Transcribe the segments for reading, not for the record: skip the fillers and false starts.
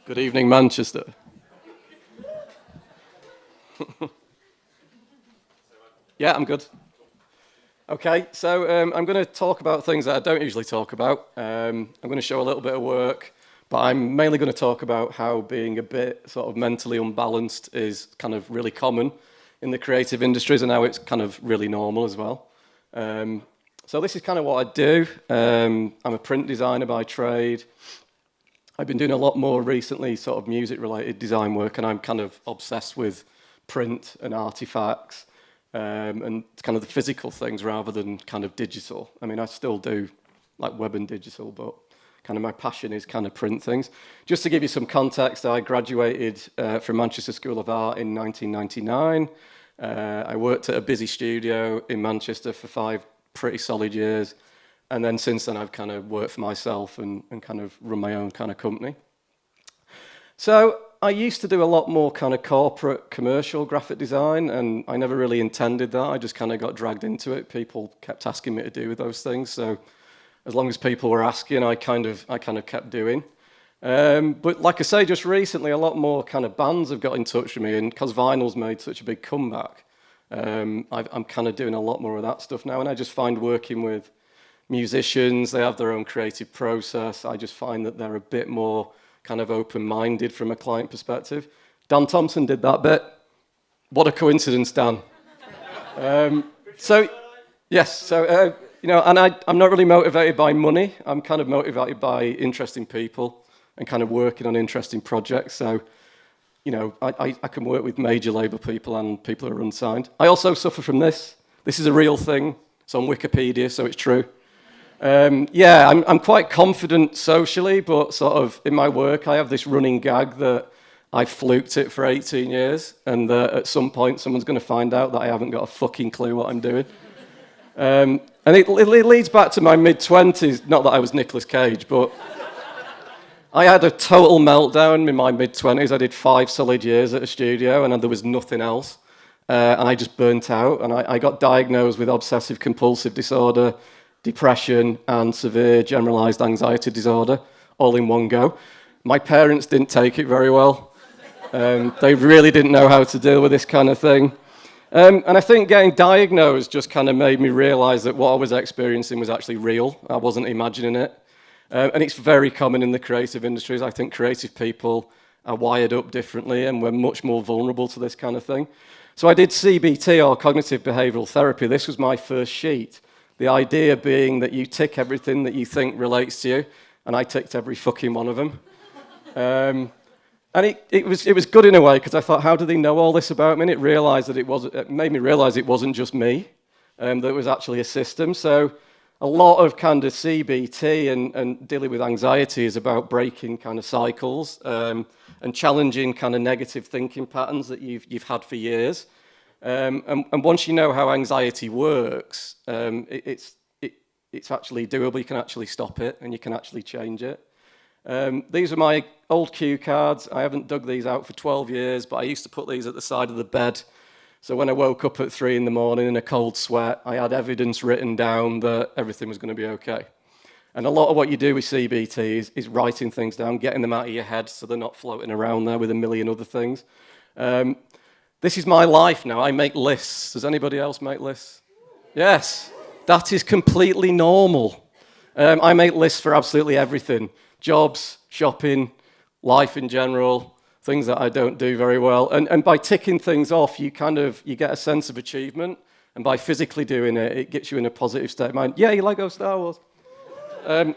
Good evening, Manchester. Yeah, I'm good. Okay, so I'm going to talk about things that I don't usually talk about. I'm going to show a little bit of work, but I'm mainly going to talk about how being a bit sort of mentally unbalanced is kind of really common in the creative industries and how it's kind of really normal as well. So this is kind of what I do. I'm a print designer by trade. I've been doing a lot more recently sort of music-related design work, and I'm kind of obsessed with print and artifacts and kind of the physical things rather than kind of digital. I mean, I still do like web and digital, but kind of my passion is kind of print things. Just to give you some context, I graduated from Manchester School of Art in 1999. I worked at a busy studio in Manchester for 5 pretty solid years. And then since then, I've kind of worked for myself and kind of run my own kind of company. So I used to do a lot more kind of corporate commercial graphic design, and I never really intended that. I just kind of got dragged into it. People kept asking me to do those things. So as long as people were asking, I kind of kept doing. But like I say, just recently, a lot more kind of bands have got in touch with me, and because vinyl's made such a big comeback, I'm kind of doing a lot more of that stuff now. And I just find working with musicians, they have their own creative process. I just find that they're a bit more kind of open-minded from a client perspective. Dan Thompson did that bit. What a coincidence, Dan. And I'm not really motivated by money. I'm kind of motivated by interesting people and kind of working on interesting projects. So, you know, I can work with major label people and people who are unsigned. I also suffer from this. This is a real thing. It's on Wikipedia, so it's true. I'm quite confident socially, but sort of in my work, I have this running gag that I fluked it for 18 years, and that at some point someone's going to find out that I haven't got a fucking clue what I'm doing. And it leads back to my mid-20s, not that I was Nicolas Cage, but I had a total meltdown in my mid-20s. I did 5 solid years at a studio, and there was nothing else. And I just burnt out, and I got diagnosed with obsessive-compulsive disorder, depression, and severe generalized anxiety disorder, all in one go. My parents didn't take it very well. They really didn't know how to deal with this kind of thing. And I think getting diagnosed just kind of made me realize that what I was experiencing was actually real. I wasn't imagining it. And it's very common in the creative industries. I think creative people are wired up differently, and we're much more vulnerable to this kind of thing. So I did CBT, or cognitive behavioral therapy. This was my first sheet. The idea being that you tick everything that you think relates to you, and I ticked every fucking one of them. And it was good in a way, because I thought, how do they know all this about me? And it made me realize it wasn't just me, that it was actually a system. So a lot of kind of CBT and dealing with anxiety is about breaking kind of cycles and challenging kind of negative thinking patterns that you've had for years. And once you know how anxiety works, it's actually doable. You can actually stop it, and you can actually change it. These are my old cue cards. I haven't dug these out for 12 years, but I used to put these at the side of the bed. So when I woke up at 3 a.m. in a cold sweat, I had evidence written down that everything was going to be okay. And a lot of what you do with CBT is writing things down, getting them out of your head so they're not floating around there with a million other things. This is my life now. I make lists. Does anybody else make lists? Yes. That is completely normal. I make lists for absolutely everything. Jobs, shopping, life in general, things that I don't do very well. And by ticking things off, you get a sense of achievement. And by physically doing it, it gets you in a positive state of mind. Yay, Lego Star Wars. And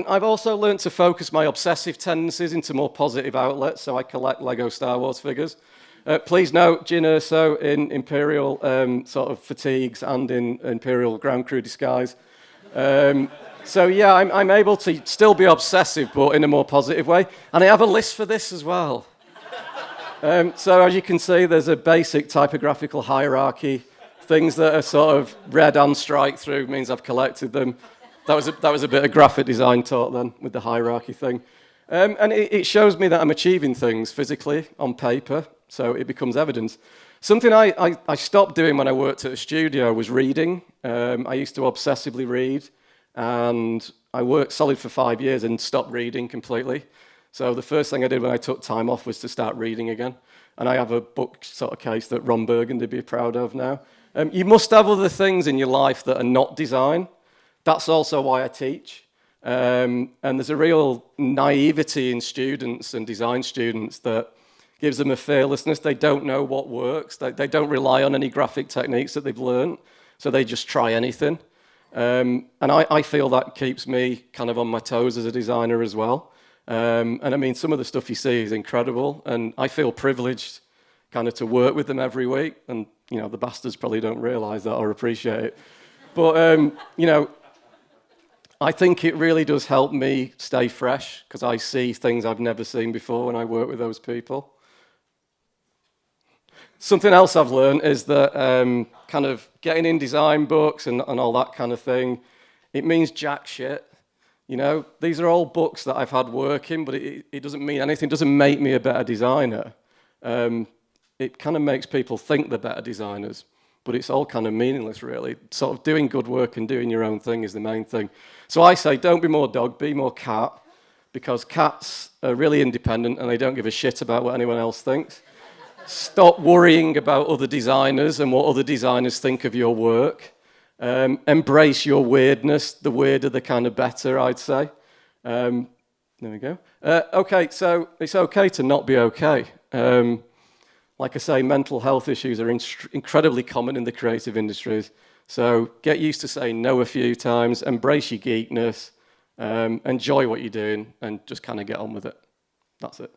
I've also learned to focus my obsessive tendencies into more positive outlets, so I collect Lego Star Wars figures. Please note, Jyn Erso in Imperial sort of fatigues and in Imperial ground crew disguise. I'm able to still be obsessive, but in a more positive way. And I have a list for this as well. So as you can see, there's a basic typographical hierarchy. Things that are sort of red and strike through means I've collected them. That was a bit of graphic design talk then, with the hierarchy thing. And it shows me that I'm achieving things physically on paper, so it becomes evidence. Something I stopped doing when I worked at a studio was reading. I used to obsessively read, and I worked solid for 5 years and stopped reading completely. So the first thing I did when I took time off was to start reading again. And I have a book sort of case that Ron Burgundy would be proud of now. You must have other things in your life that are not design. That's also why I teach. And there's a real naivety in students and design students that gives them a fearlessness. They don't know what works. They don't rely on any graphic techniques that they've learned, so they just try anything. And I feel that keeps me kind of on my toes as a designer as well. And I mean, some of the stuff you see is incredible, and I feel privileged kind of to work with them every week. And, you know, the bastards probably don't realise that or appreciate it. But, you know, I think it really does help me stay fresh because I see things I've never seen before when I work with those people. Something else I've learned is that kind of getting in design books and all that kind of thing, it means jack shit. You know, these are all books that I've had working, but it doesn't mean anything. It doesn't make me a better designer. It kind of makes people think they're better designers, but it's all kind of meaningless, really. Sort of doing good work and doing your own thing is the main thing. So I say, don't be more dog, be more cat, because cats are really independent and they don't give a shit about what anyone else thinks. Stop worrying about other designers and what other designers think of your work. Embrace your weirdness. The weirder, the kind of better, I'd say. There we go. Okay, so it's okay to not be okay. Like I say, mental health issues are incredibly common in the creative industries. So get used to saying no a few times, embrace your geekness, enjoy what you're doing, and just kind of get on with it. That's it.